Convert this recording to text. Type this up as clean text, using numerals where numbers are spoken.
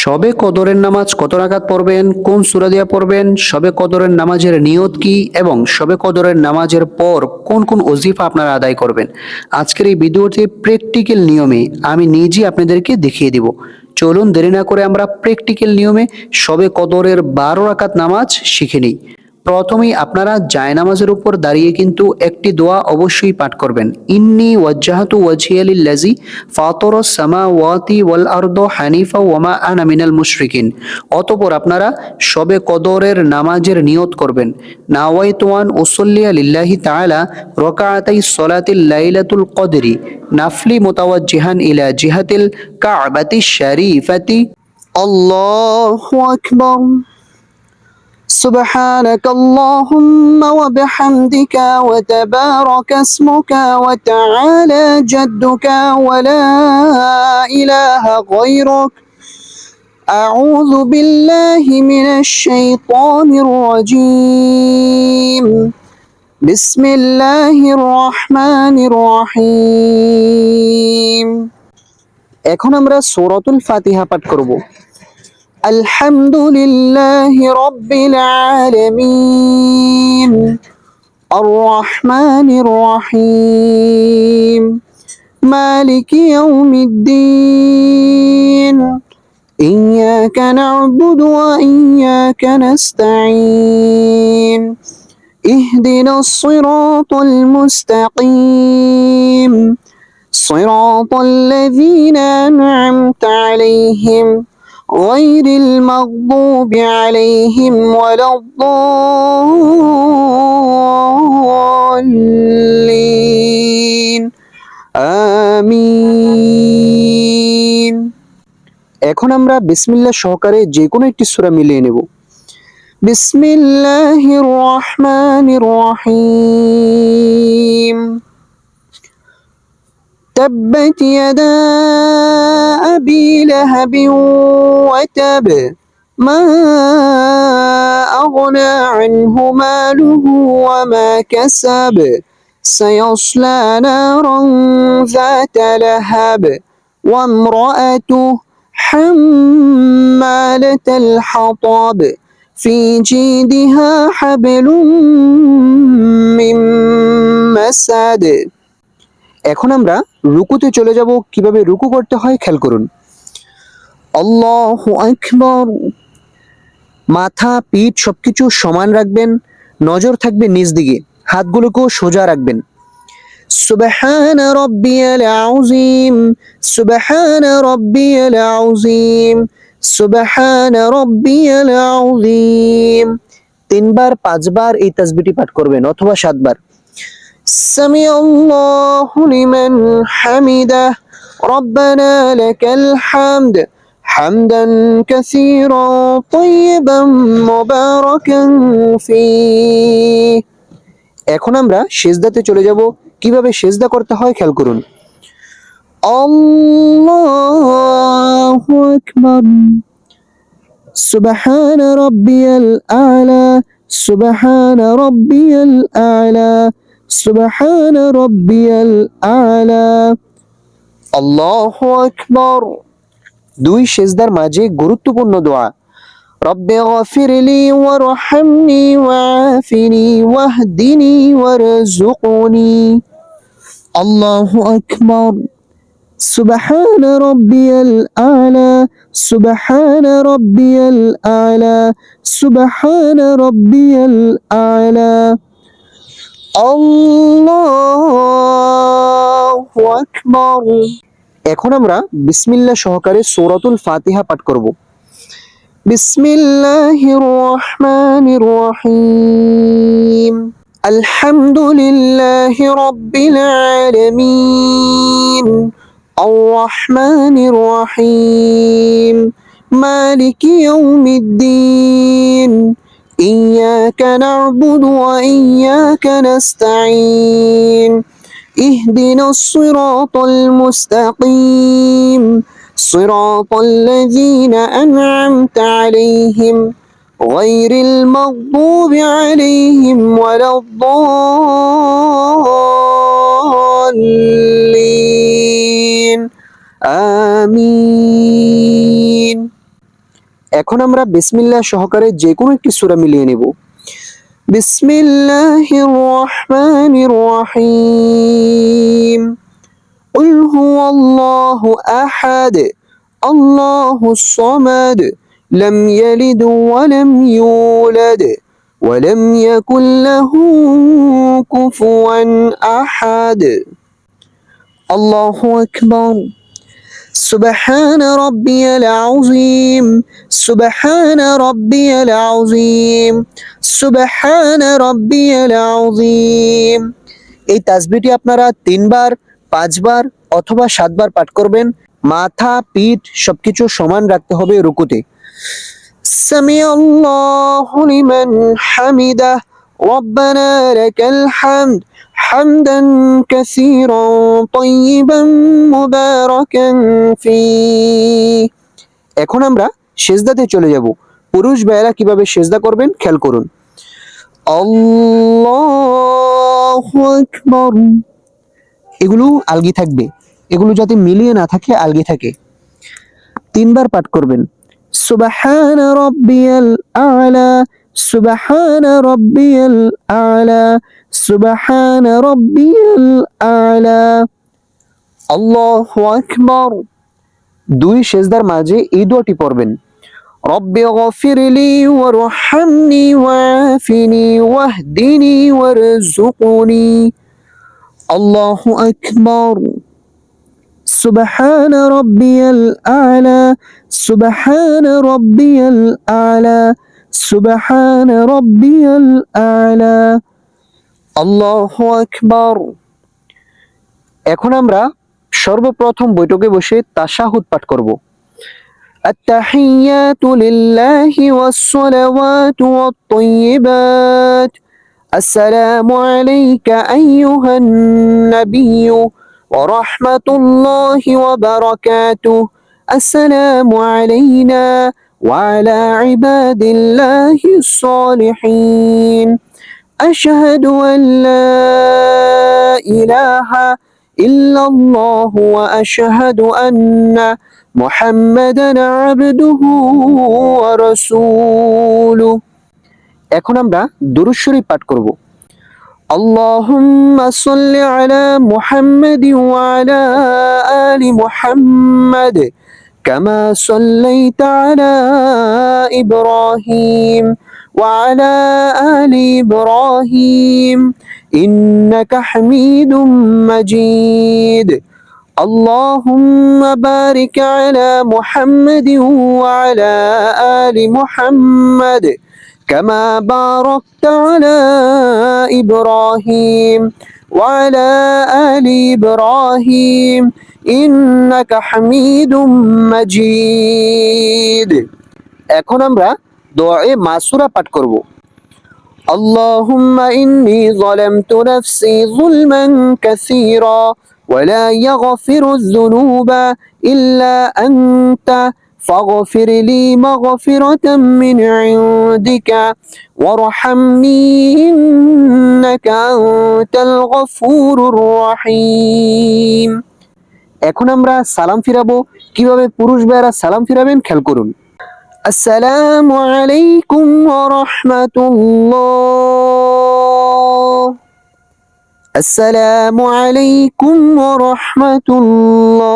শবে কদরের নামাজ কত রাকাত পড়বেন, কোন সূরা দিয়ে পড়বেন, শবে কদরের নামাজের নিয়ত কি এবং শবে কদরের নামাজের পর কোন কোন ওজিফা আপনারা আদায় করবেন, আজকের এই ভিডিওতে প্র্যাকটিক্যাল নিয়মে আমি নিজেই আপনাদেরকে দেখিয়ে দিব। চলুন দেরি না করে আমরা প্র্যাকটিক্যাল নিয়মে শবে কদরের 12 রাকাত নামাজ শিখে নিই। প্রথমেই আপনারা জায়নামাজের উপর দাঁড়িয়ে কিন্তু একটি দোয়া অবশ্যই পাঠ করবেন। ইন্নী ওয়াজ্জাহাতু ওয়াজহিয়া লিল্লাযী ফাতারাস সামাওয়াতি ওয়াল আরদা হানিফা ওয়া মা আনা মিনাল মুশরিকিন। অতঃপর আপনারা শবে কদরের নামাজের নিয়ত করবেন। নাওয়াইতু আন উসাল্লিয়া লিল্লাহি তাআলা রাকাআতাই সলাতিল লাইলাতুল কদরি নাফলি মুতাওয়াজ্জিহান ইলা জিহাতিল কা'বাতিশ শারীফাতি। আল্লাহু আকবার। سبحانك اللهم وبحمدك وتبارك اسمك وتعالى جدك ولا إله غيرك. أعوذ بالله من الشيطان الرجيم. بسم الله الرحمن الرحيم. এখন আমরা সূরাতুল ফাতিহা পাঠ করব। الحمد لله رب العالمين الرحمن الرحيم مالك يوم الدين إياك نعبد وإياك نستعين اهدنا الصراط المستقيم صراط الذين أنعمت عليهم غير المغضوب عليهم ولا الضالين آمين. এখন আমরা বিসমিল্লাহ সহকারে যে কোনো একটি সূরা মিলিয়ে নেব। বিসমিল্লাহির রহমানির রহিম। تبت يدا أبي لهب وتب ما أغنى عنه ماله وما كسب سيصلى نارا ذات لهب وامرأته حمالة الحطب في جيدها حبل من مسد. এখন আমরা রুকুতে চলে যাব। কিভাবে রুকু করতে হয় খেয়াল করুন। আল্লাহু আকবার। মাথা পিঠ সবকিছু সমান রাখবেন, নজর থাকবে নিচ দিকে, হাতগুলোকেও সোজা রাখবেন। সুবহানা রাব্বিয়াল আযীম সুবহানা রাব্বিয়াল আযীম সুবহানা রাব্বিয়াল আযীম। 3 বার 5 বার এই তাসবিহটি পাঠ করবেন অথবা 7 বার। سمع الله لمن حمده ربنا لك الحمد حمدا كثيرا طيبا مباركا فيه. এখন আমরা সিজদাতে চলে যাব। কিভাবে সিজদা করতে হয় খেয়াল করুন। আল্লাহু আকবার। সুবহান রাব্বিয়াল আ'লা সুবহান রাব্বিয়াল আ'লা সুবহান রাব্বিয়াল আ'লা। আল্লাহু আকবার। 2 সিজদার মাঝে গুরুত্বপূর্ণ দোয়া। রব্বি গফিরলি ওয়ারহামনি ওয়াআফিনি ওয়াহদিনি ওয়ারযুকনি। আল্লাহু আকবার। সুবহান রাব্বিয়াল আ'লা সুবহান রাব্বিয়াল আ'লা সুবহান রাব্বিয়াল আ'লা। আল্লাহু আকবার। এখন আমরা বিসমিল্লাহ সহকারে সূরাতুল ফাতিহা পাঠ করব। বিসমিল্লাহির রহমানির রহিম। আলহামদুলিল্লাহি রাব্বিল আলামিন আর রহমানির রহিম মালিকি ইয়াউমিদ্দিন إياك نعبد وإياك نستعين اهدنا الصراط المستقيم صراط الذين أنعمت عليهم غير المغضوب عليهم ولا الضالين آمين. এখন আমরা বিসমিল্লাহ সহকারে যে কোনো একটি সূরা মিলিয়ে নেব। বিসমিল্লাহির রহমানির রহিম। কুল হুয়াল্লাহু আহাদ, আল্লাহুস সামাদ, লাম ইয়ালিদ ওয়া লাম ইউলাদ ولم يكن له كفوا أحد الله أكبر سبحان ربي العظيم سبحان ربي العظيم سبحان ربي العظيم। এই তাসবিহটি আপনারা 3 বার, 5 বার অথবা 7 বার পাঠ করবেন। মাথা পিঠ সবকিছু সমান রাখতে হবে রুকুতে। سمع الله لمن حمده ربنا لك الحمد حمدا كثيرا طيبا مباركا فيه। এখন আমরা সিজদাতে চলে যাব। পুরুষ ভাইয়েরা কিভাবে সিজদা করবেন খেয়াল করুন। আল্লাহু আকবার, এগুলো আলগি থাকবে, এগুলো যাতে মিলিয়ে না থাকে, আলগি থাকে। 3 বার পাঠ করবেন। سبحان ربي الأعلى سبحان ربي الأعلى سبحان ربي الأعلى الله أكبر। 2 সেজদার মাঝে এই দোয়াটি পড়বেন। رب اغفر لي وارحمني وعافني واهدني وارزقني الله أكبر سبحان ربي الأعلى سبحان ربي الأعلى سبحان ربي الأعلى الله أكبر। এখন আমরা সর্বপ্রথম বৈঠকে বসে তাশাহুদ পাঠ করব। التحيات لله والصلوات والطيبات السلام عليك أيها النبي ورحمة الله وبركاته السلام علينا وعلى عباد الله الصالحين أشهد أن لا إله إلا الله وأشهد أن محمدا عبده ورسوله। এখন আমরা দুরূদ শরীফ পাঠ করব। اللهم صل على محمد وعلى آل محمد كما صليت على إبراهيم وعلى آل إبراهيم إنك حميد مجيد اللهم بارك على محمد وعلى آل محمد كما باركت على إبراهيم وعلى آل إبراهيم إنك حميد مجيد। এখন আমরা দোয়ায়ে মাসুরা পাঠ করব। اللهم إني ظلمت نفسي ظلما كثيرا ولا يغفر الذنوب إلا أنت فاغفر لي مغفرة من عندك وارحمني إنك أنت الغفور الرحيم। এখন আমরা সালাম ফিরাবো। কিভাবে পুরুষ ভাইরা সালাম ফিরাবেন খেয়াল করুন। আসসালামু আলাইকুম ওয়া রাহমাতুল্লাহ আসসালামু আলাইকুম ওয়া রাহমাতুল্লাহ